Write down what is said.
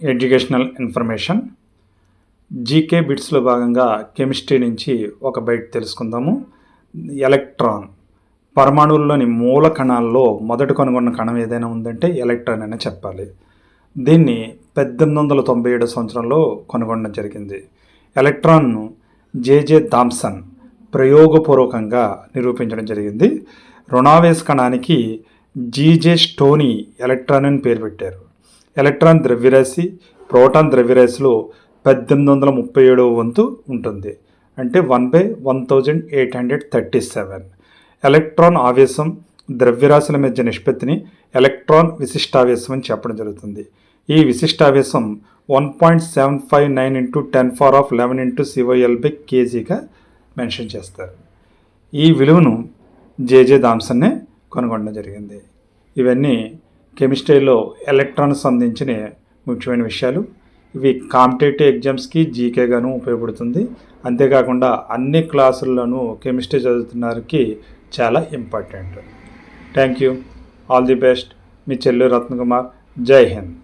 Educational information GK బిట్స్లో భాగంగా chemistry నుంచి ఒక బైట్ తెలుసుకుందాము. ఎలక్ట్రాన్ పరమాణువుల్లోని మూల కణాల్లో మొదట కనుగొన్న కణం ఏదైనా ఉందంటే ఎలక్ట్రాన్ అనే చెప్పాలి. దీన్ని 1897 సంవత్సరంలో కనుగొనడం జరిగింది. ఎలక్ట్రాన్ను జేజే థామ్సన్ ప్రయోగపూర్వకంగా నిరూపించడం జరిగింది. రుణావేశ కణానికి జీజే స్టోనీ ఎలక్ట్రాన్ అని పేరు పెట్టారు. ఎలక్ట్రాన్ ద్రవ్యరాశి ప్రోటాన్ ద్రవ్యరాశిలో 1837వ వంతు ఉంటుంది, అంటే 1/1837. ఎలక్ట్రాన్ ఆవేశం ద్రవ్యరాశుల మధ్య నిష్పత్తిని ఎలక్ట్రాన్ విశిష్టావేశం అని చెప్పడం జరుగుతుంది. ఈ విశిష్టావేశం 1.759 × 10⁻11 × CoL/kgగా మెన్షన్ చేస్తారు. ఈ విలువను జేజే థామ్సన్నే కనుగొనడం జరిగింది. ఇవన్నీ కెమిస్ట్రీలో ఎలక్ట్రాన్స్ సంబంధించిన ముఖ్యమైన విషయాలు. ఇవి కాంపిటేటివ్ ఎగ్జామ్స్కి జీకేగాను ఉపయోగపడుతుంది. అంతేకాకుండా అన్ని క్లాసుల్లోనూ కెమిస్ట్రీ చదువుతున్నవారికి చాలా important. Thank you. All the best. మీ చెల్లెలు రత్నకుమార్. జై హింద్.